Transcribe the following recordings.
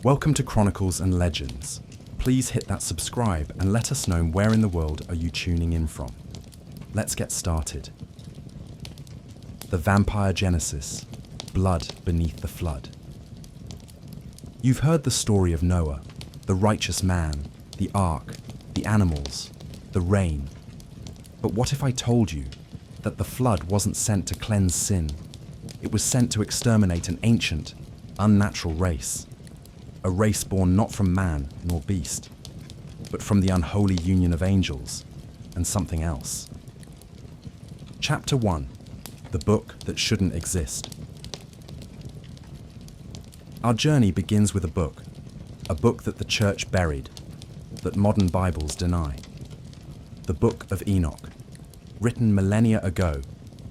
Welcome to Chronicles and Legends. Please hit that subscribe and let us know where in the world are you tuning in from. Let's get started. The Vampire Genesis, Blood Beneath the Flood. You've heard the story of Noah, the righteous man, the ark, the animals, the rain. But what if I told you that the flood wasn't sent to cleanse sin? It was sent to exterminate an ancient, unnatural race. A race born not from man nor beast, but from the unholy union of angels and something else. Chapter 1. The book that shouldn't exist. Our journey begins with a book that the church buried, that modern Bibles deny. The Book of Enoch, written millennia ago,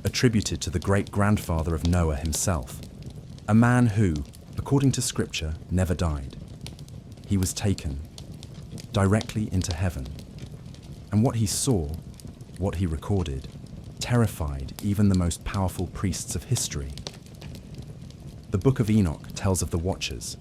attributed to the great-grandfather of Noah himself, a man who, according to scripture, never died. He was taken directly into heaven, and what he saw, what he recorded, terrified even the most powerful priests of history. The Book of Enoch tells of the Watchers,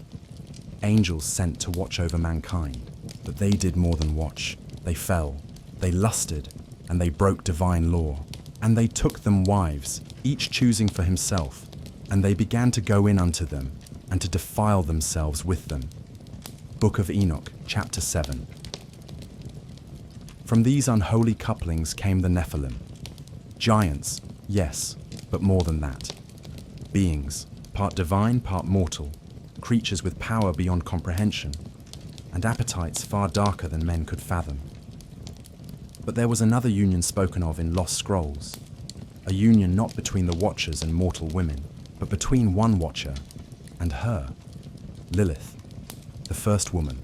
angels sent to watch over mankind, but they did more than watch. They fell, they lusted, and they broke divine law. And they took them wives, each choosing for himself, and they began to go in unto them, and to defile themselves with them. Book of Enoch, chapter 7. From these unholy couplings came the Nephilim. Giants, yes, but more than that. Beings, part divine, part mortal, creatures with power beyond comprehension, and appetites far darker than men could fathom. But there was another union spoken of in lost scrolls, a union not between the Watchers and mortal women, but between one Watcher and her, Lilith, the first woman,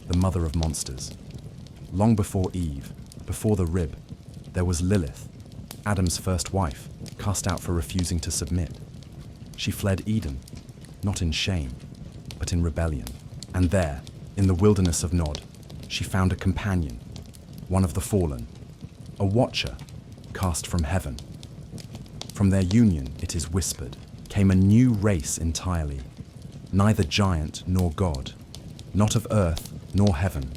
the mother of monsters. Long before Eve, before the rib, there was Lilith, Adam's first wife, cast out for refusing to submit. She fled Eden, not in shame, but in rebellion. And there, in the wilderness of Nod, she found a companion, one of the fallen, a Watcher, cast from heaven. From their union, it is whispered, came a new race entirely, neither giant nor god, not of earth nor heaven,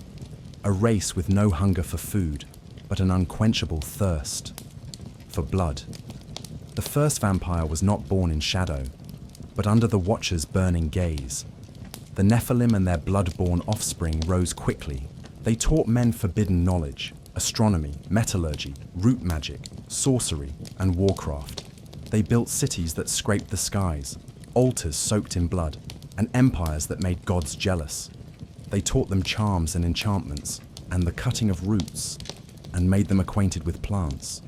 a race with no hunger for food, but an unquenchable thirst for blood. The first vampire was not born in shadow, but under the Watcher's burning gaze. The Nephilim and their blood-born offspring rose quickly. They taught men forbidden knowledge, astronomy, metallurgy, root magic, sorcery, and warcraft. They built cities that scraped the skies, altars soaked in blood, and empires that made gods jealous. They taught them charms and enchantments, and the cutting of roots, and made them acquainted with plants.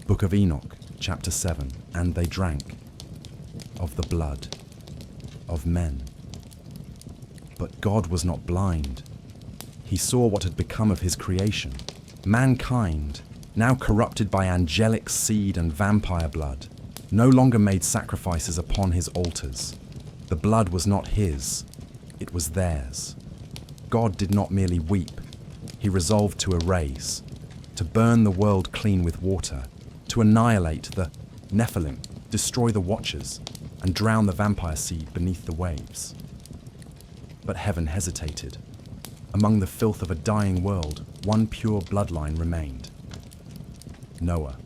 Book of Enoch, chapter 7. And they drank of the blood of men. But God was not blind. He saw what had become of his creation. Mankind, now corrupted by angelic seed and vampire blood, no longer made sacrifices upon his altars. The blood was not his, it was theirs. God did not merely weep, he resolved to erase, to burn the world clean with water, to annihilate the Nephilim, destroy the Watchers, and drown the vampire seed beneath the waves. But heaven hesitated. Among the filth of a dying world, one pure bloodline remained. Noah.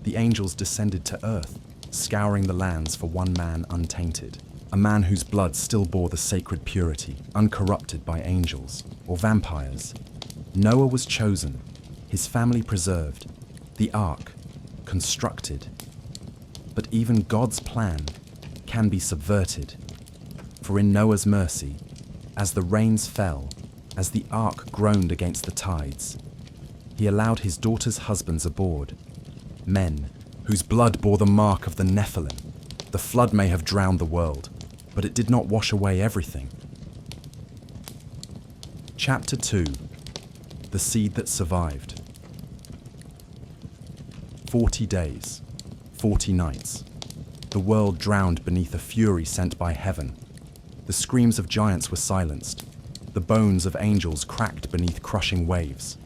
The angels descended to earth, scouring the lands for one man untainted, a man whose blood still bore the sacred purity, uncorrupted by angels or vampires. Noah was chosen, his family preserved, the ark constructed. But even God's plan can be subverted. For in Noah's mercy, as the rains fell, as the ark groaned against the tides, he allowed his daughters' husbands aboard, men whose blood bore the mark of the Nephilim. The flood may have drowned the world, but it did not wash away everything. Chapter 2. The Seed That Survived. 40 days, 40 nights. The world drowned beneath a fury sent by heaven. The screams of giants were silenced. The bones of angels cracked beneath crushing waves.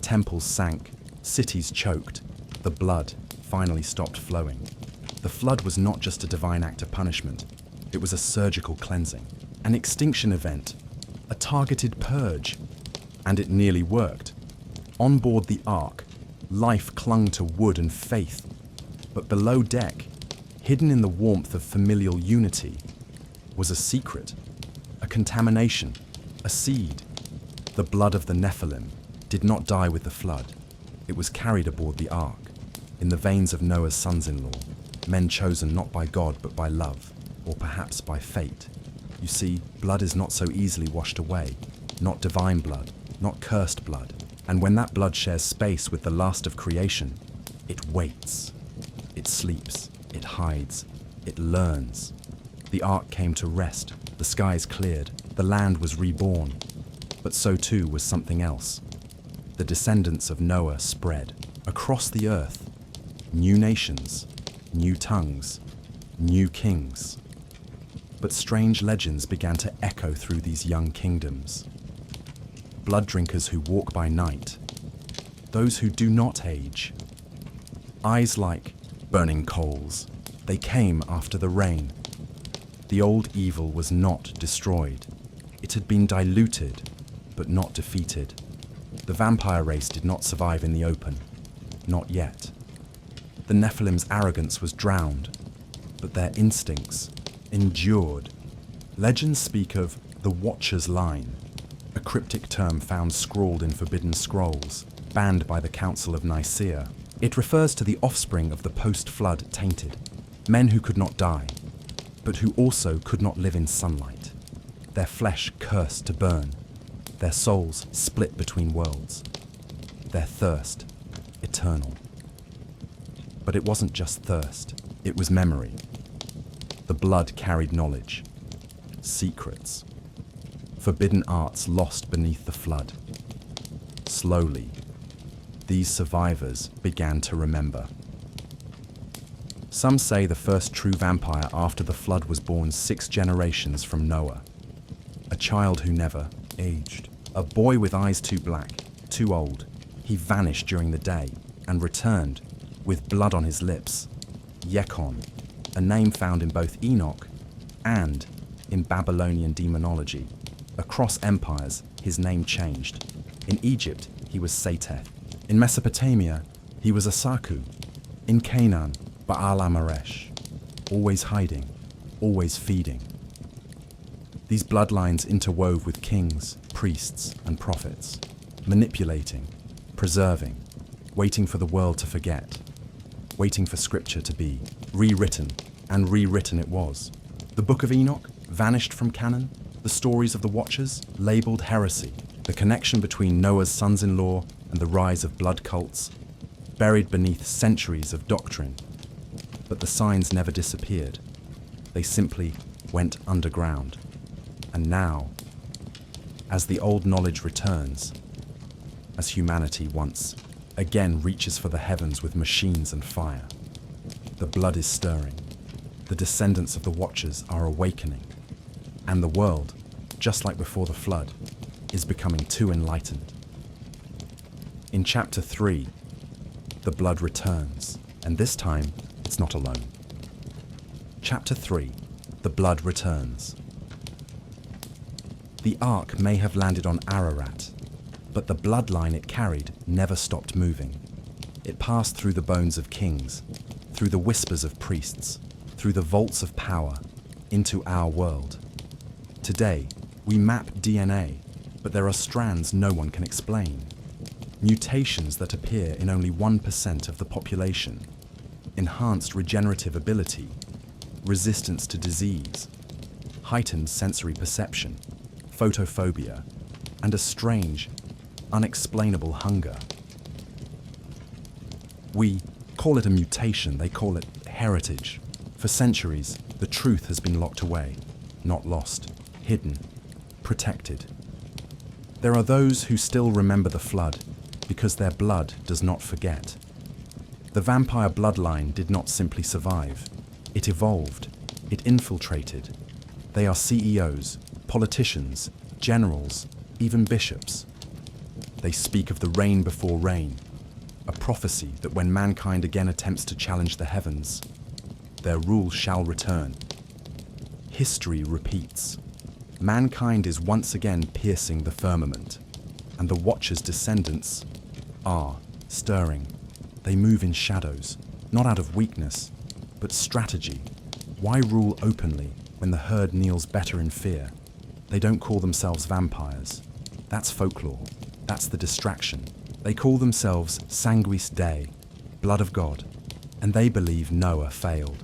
Temples sank, cities choked. The blood finally stopped flowing. The flood was not just a divine act of punishment. It was a surgical cleansing. An extinction event, a targeted purge, and it nearly worked. On board the Ark, life clung to wood and faith, but below deck, hidden in the warmth of familial unity, was a secret, a contamination, a seed. The blood of the Nephilim did not die with the flood. It was carried aboard the Ark, in the veins of Noah's sons-in-law, men chosen not by God but by love, or perhaps by fate. You see, blood is not so easily washed away, not divine blood, not cursed blood. And when that blood shares space with the last of creation, it waits. It sleeps, it hides, it learns. The Ark came to rest, the skies cleared, the land was reborn. But so too was something else. The descendants of Noah spread across the earth. New nations, new tongues, new kings. But strange legends began to echo through these young kingdoms. Blood drinkers who walk by night, those who do not age. Eyes like burning coals, they came after the rain. The old evil was not destroyed. It had been diluted, but not defeated. The vampire race did not survive in the open, not yet. The Nephilim's arrogance was drowned, but their instincts endured. Legends speak of the Watcher's Line, a cryptic term found scrawled in forbidden scrolls, banned by the Council of Nicaea. It refers to the offspring of the post-flood tainted, men who could not die, but who also could not live in sunlight, their flesh cursed to burn, their souls split between worlds, their thirst eternal. But it wasn't just thirst, it was memory. The blood carried knowledge, secrets, forbidden arts lost beneath the flood. Slowly, these survivors began to remember. Some say the first true vampire after the flood was born 6 generations from Noah. A child who never aged. A boy with eyes too black, too old. He vanished during the day and returned with blood on his lips. Yekon, a name found in both Enoch and in Babylonian demonology. Across empires, his name changed. In Egypt, he was Sateth. In Mesopotamia, he was Asaku. In Canaan, Baal Amaresh. Always hiding, always feeding. These bloodlines interwove with kings, priests, and prophets, manipulating, preserving, waiting for the world to forget, waiting for scripture to be rewritten, and rewritten it was. The Book of Enoch vanished from canon, the stories of the Watchers labeled heresy, the connection between Noah's sons-in-law and the rise of blood cults, buried beneath centuries of doctrine. But the signs never disappeared. They simply went underground. And now, as the old knowledge returns, as humanity once again reaches for the heavens with machines and fire, the blood is stirring, the descendants of the Watchers are awakening, and the world, just like before the flood, is becoming too enlightened. In Chapter 3, the blood returns, and this time, it's not alone. Chapter 3, the blood returns. The Ark may have landed on Ararat, but the bloodline it carried never stopped moving. It passed through the bones of kings, through the whispers of priests, through the vaults of power, into our world. Today, we map DNA, but there are strands no one can explain. Mutations that appear in only 1% of the population, enhanced regenerative ability, resistance to disease, heightened sensory perception, photophobia, and a strange, unexplainable hunger. We call it a mutation, they call it heritage. For centuries, the truth has been locked away, not lost, hidden, protected. There are those who still remember the flood because their blood does not forget. The vampire bloodline did not simply survive. It evolved. It infiltrated. They are CEOs, politicians, generals, even bishops. They speak of the reign before reign, a prophecy that when mankind again attempts to challenge the heavens, their rule shall return. History repeats. mankind is once again piercing the firmament, and the Watcher's descendants are stirring. They move in shadows, not out of weakness, but strategy. Why rule openly when the herd kneels better in fear? They don't call themselves vampires. That's folklore. That's the distraction. They call themselves Sanguis Dei, blood of God, and they believe Noah failed.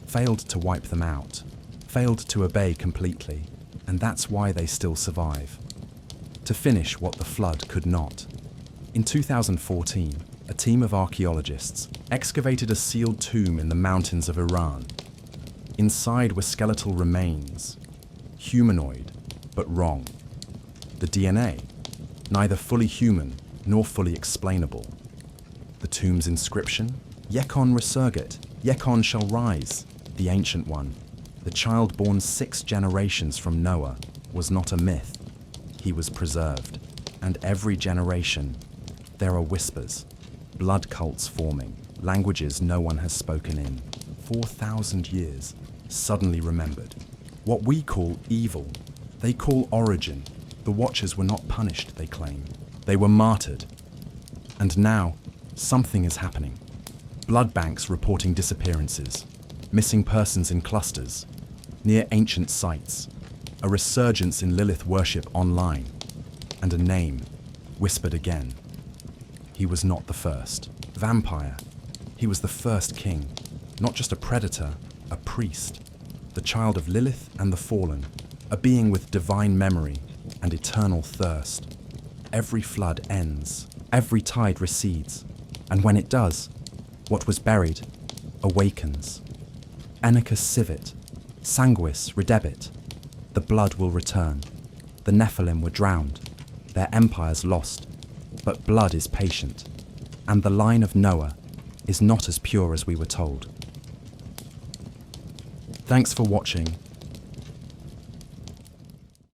Failed to wipe them out, failed to obey completely, and that's why they still survive. To finish what the flood could not. In 2014, a team of archaeologists excavated a sealed tomb in the mountains of Iran. Inside were skeletal remains, humanoid, but wrong. The DNA, neither fully human nor fully explainable. The tomb's inscription, Yekon resurgit, Yekon shall rise, the ancient one. The child born 6 generations from Noah was not a myth. He was preserved. And every generation, there are whispers, blood cults forming, languages no one has spoken in 4,000 years, suddenly remembered. What we call evil, they call origin. The Watchers were not punished, they claim. They were martyred. And now, something is happening. Blood banks reporting disappearances, missing persons in clusters, near ancient sites, a resurgence in Lilith worship online, and a name whispered again. He was not the first. Vampire. He was the first king, not just a predator, a priest, the child of Lilith and the fallen, a being with divine memory and eternal thirst. Every flood ends, every tide recedes, and when it does, what was buried awakens. Anarchus civit, sanguis redebit. The blood will return. The Nephilim were drowned, their empires lost, but blood is patient, and the line of Noah is not as pure as we were told. Thanks for watching,